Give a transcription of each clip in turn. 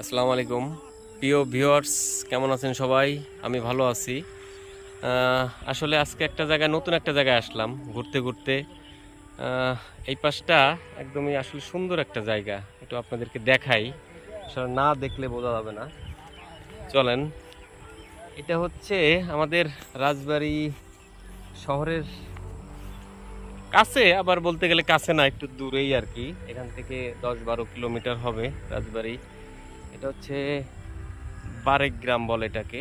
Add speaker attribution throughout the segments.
Speaker 1: আসসালামু আলাইকুম প্রিয় ভিউয়ার্স, কেমন আছেন সবাই? আমি ভালো আছি। আসলে আজকে নতুন একটা জায়গায় আসলাম ঘুরতে ঘুরতে। আহ, এই পাশটা একদমই আসলে সুন্দর একটা জায়গা, একটু আপনাদেরকে দেখাই। আসলে না দেখলে বোঝা যাবে না। চলেন, এটা হচ্ছে আমাদের রাজবাড়ী শহরের কাছে, আবার বলতে গেলে কাছে না, একটু দূরেই আর কি। এখান থেকে 10-12 কিলোমিটার হবে রাজবাড়ী। এটা হচ্ছে বারেক গ্রাম বলে এটাকে।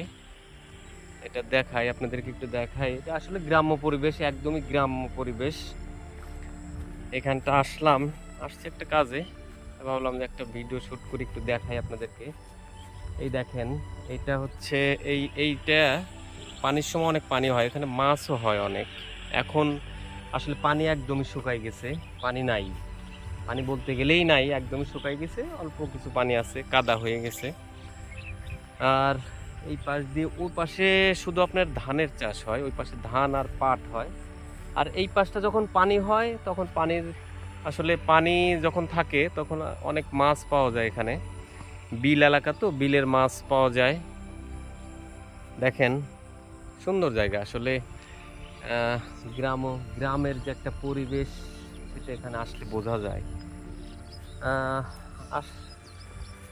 Speaker 1: এটা দেখাই আপনাদেরকে, একটু দেখাই। এটা আসলে গ্রাম্য পরিবেশ, একদমই গ্রাম্য পরিবেশ। এখানটা আসছে একটা কাজে, ভাবলাম যে একটা ভিডিও শুট করে একটু দেখাই আপনাদেরকে। এই দেখেন, এটা হচ্ছে এইটা পানির সময় অনেক পানি হয়, এখানে মাছও হয় অনেক। এখন আসলে পানি একদমই শুকাই গেছে, পানি নাই। পানি বলতে গেলেই নাই, একদমই শুকাই গেছে, অল্প কিছু পানি আছে, কাদা হয়ে গেছে। আর এই পাশ দিয়ে ওই পাশে শুধু আপনার ধানের চাষ হয়, ওই পাশে ধান আর পাট হয়। আর এই পাশটা যখন পানি হয় তখন পানি যখন থাকে তখন অনেক মাছ পাওয়া যায় এখানে। বিল এলাকা তো, বিলের মাছ পাওয়া যায়। দেখেন, সুন্দর জায়গা আসলে। আহ, গ্রামের যে একটা পরিবেশ, সেটা এখানে আসলে বোঝা যায়। আহ, আস-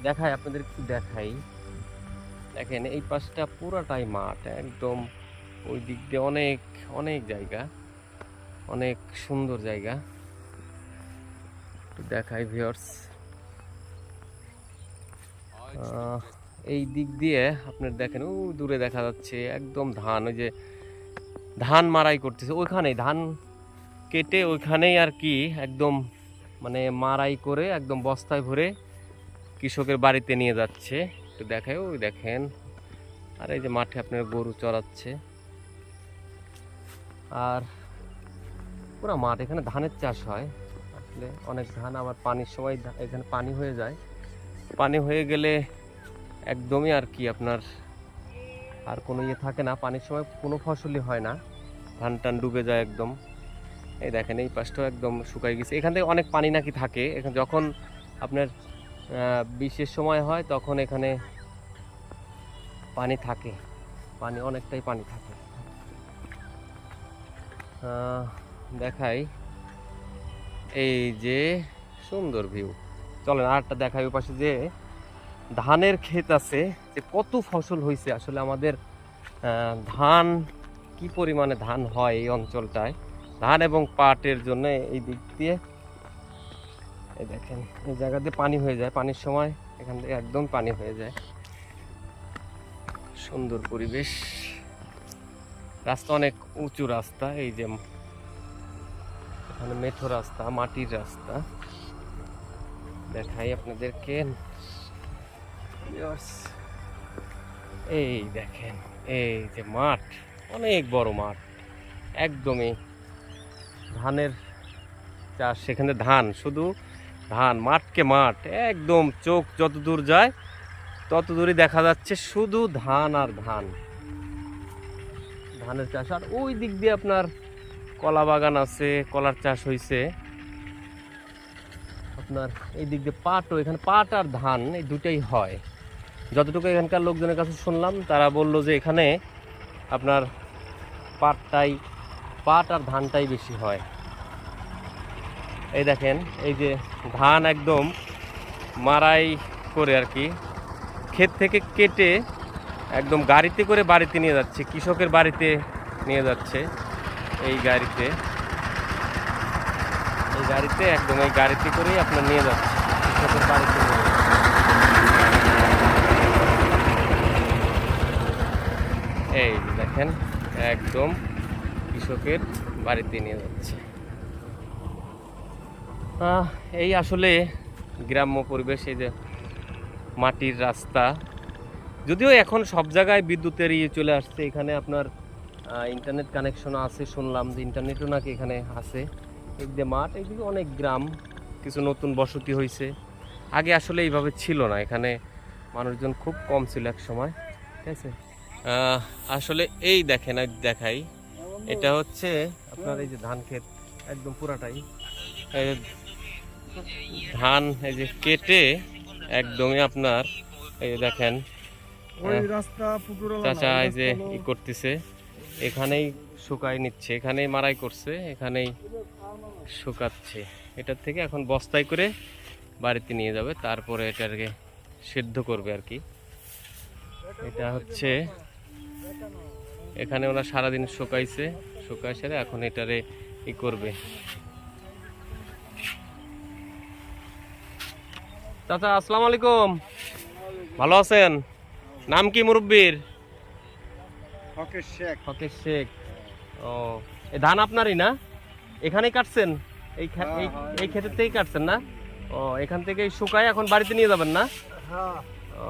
Speaker 1: দেখাই আপনাদের, একটু দেখাই। দেখেন, এই পাশটা পুরাটাই মাঠ একদম। ওই দিক দিয়ে অনেক অনেক জায়গা, অনেক সুন্দর জায়গা। একটু দেখাই ভিউয়ার্স। এই দিক দিয়ে আপনার দেখেন, ও দূরে দেখা যাচ্ছে একদম ধান, ওই যে ধান মারাই করতেছে ওইখানেই, ধান কেটে ওইখানেই আর কি, একদম মানে মারাই করে একদম বস্তায় ভরে কৃষকের বাড়িতে নিয়ে যাচ্ছে। একটু দেখাই, ওই দেখেন। আর এই যে মাঠে আপনার গরু চড়াচ্ছে। আর পুরো মাঠ, এখানে ধানের চাষ হয় আসলে অনেক ধান। আবার পানির সময় এখানে পানি হয়ে যায়, পানি হয়ে গেলে একদমই আর কি আপনার আর কোনো ইয়ে থাকে না, পানির সময় কোনো ফসলই হয় না, ধান টান ডুবে যায় একদম। এই দেখেন, এই পাশটাও একদম শুকাই গেছে। এখান থেকে অনেক পানি নাকি থাকে, এখানে যখন আপনার বিশেষ সময় হয় তখন এখানে পানি থাকে, পানি অনেকটাই পানি থাকে। দেখাই, এই যে সুন্দর ভিউ। চলেন আরেকটা দেখাই, ওই পাশে যে ধানের ক্ষেত আছে, যে কত ফসল হয়েছে আসলে আমাদের। ধান, কি পরিমাণে ধান হয় এই অঞ্চলটায়, ধান এবং পাটের জন্য। এই দিক দিয়ে এই দেখেন, এই জায়গা দিয়ে পানি হয়ে যায়, পানির সময় এখান থেকে একদম পানি হয়ে যায়। সুন্দর পরিবেশ, রাস্তা অনেক উঁচু রাস্তা। এই যে এখানে মেঠো রাস্তা, মাটির রাস্তা। দেখাই আপনাদেরকে, এই দেখেন, এই যে মাঠ, অনেক বড় মাঠ, একদমই ধানের চাষ। সেখানে ধান, শুধু ধান, মাঠকে মাঠ, একদম চোখ যত দূর যায় তত দূরই দেখা যাচ্ছে শুধু ধান আর ধান, ধানের চাষ। আর ওই দিক দিয়ে আপনার কলা বাগান আছে, কলার চাষ হয়েছে আপনার। এই দিক দিয়ে পাটও, এখানে পাট আর ধান এই দুটাই হয়। যতটুকু এখানকার লোকজনের কাছে শুনলাম, তারা বলল যে এখানে আপনার পাটটাই, পাট আর ধানটাই বেশি হয়। এই দেখেন, এই যে ধান একদম মারাই করে আর কি, ক্ষেত থেকে কেটে একদম গাড়িতে করে বাড়িতে নিয়ে যাচ্ছে, কৃষকের বাড়িতে নিয়ে যাচ্ছে। এই গাড়িতে, একদম এই গাড়িতে করেই আপনার নিয়ে যাচ্ছে, কৃষকের বাড়িতে নিয়ে যাচ্ছে। এই দেখেন, একদম কৃষকের বাড়িতে নিয়ে যাচ্ছে। এই আসলে গ্রাম্য পরিবেশ। এই যে মাটির রাস্তা, যদিও এখন সব জায়গায় বিদ্যুতের ইয়ে চলে আসছে। এখানে আপনার ইন্টারনেট কানেকশন আছে, শুনলাম যে ইন্টারনেটও নাকি এখানে আছে। একদিকে মাঠ, এইদিকে অনেক গ্রাম, কিছু নতুন বসতি হয়েছে। আগে আসলে এইভাবে ছিল না, এখানে মানুষজন খুব কম ছিল এক সময়, ঠিক আছে। আসলে এই দেখেন, দেখাই, এটা হচ্ছে আপনার এই যে ধান ক্ষেত, একদম পুরাটাই এই ধান, এই যে কেটে একদমই আপনার এই যে দেখেন চাচা এই যে ই করতেছে, এখানেই শুকাই নিচ্ছে, এখানেই মারাই করছে, এখানেই শুকাচ্ছে। এটার থেকে এখন বস্তায় করে বাড়িতে নিয়ে যাবে, তারপরে এটাকে সিদ্ধ করবে আর কি। এটা হচ্ছে এখানে ওরা সারাদিন শুকাইছে, শুকাই সেরে এখন এটারে ই করবে। চাচা আসসালামু আলাইকুম, ভালো আছেন? নাম কি মুরব্বির?
Speaker 2: হকের শেখ।
Speaker 1: হকের শেখ। ও, এই ধান আপনারই না? এখানেই কাটছেন? এই এই ক্ষেতের থেকেই কাটছেন না? ও, এখান থেকেই শুকায় এখন বাড়িতে নিয়ে যাবেন না? ও,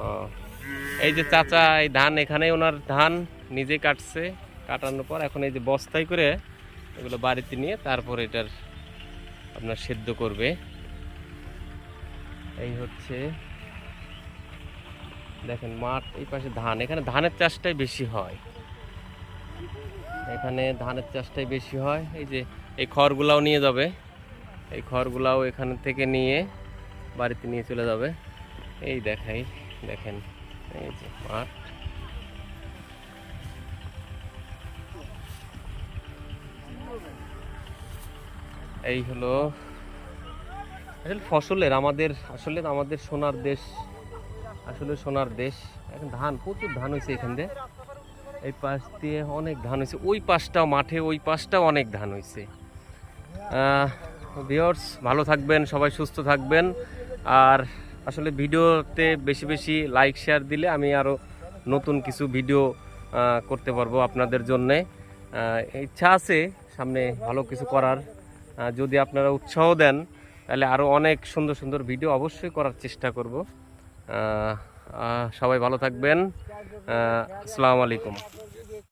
Speaker 1: এই যে চাচা এই ধান এখানে ওনার ধান নিজে কাটছে, কাটানোর পর এখন এই যে বস্তায় করে এগুলো বাড়িতে নিয়ে তারপর এটার আপনার সেদ্ধ করবে। এই হচ্ছে দেখেন মাঠ, এই পাশে ধান, এখানে ধানের চাষটাই বেশি হয়, এখানে ধানের চাষটাই বেশি হয়। এই যে এই খড়গুলাও নিয়ে যাবে, এই খড়গুলাও এখান থেকে নিয়ে বাড়িতে নিয়ে চলে যাবে। এই দেখাই, দেখেন এই যে মাঠ, এই হলো আসলে ফসলের আমাদের সোনার দেশ, আসলে সোনার দেশ। এখন ধান, প্রচুর ধান হয়েছে এখান দিয়ে, এই পাশ দিয়ে অনেক ধান হয়েছে, ওই পাশটাও মাঠে, ওই পাশটাও অনেক ধান হয়েছে। ভিউয়ার্স ভালো থাকবেন, সবাই সুস্থ থাকবেন। আর আসলে ভিডিওতে বেশি বেশি লাইক শেয়ার দিলে আমি আরও নতুন কিছু ভিডিও করতে পারবো আপনাদের জন্যে। ইচ্ছা আছে সামনে ভালো কিছু করার, যদি আপনারা উৎসাহ দেন তাহলে আরও অনেক সুন্দর সুন্দর ভিডিও অবশ্যই করার চেষ্টা করব। সবাই ভালো থাকবেন, আসসালামু আলাইকুম।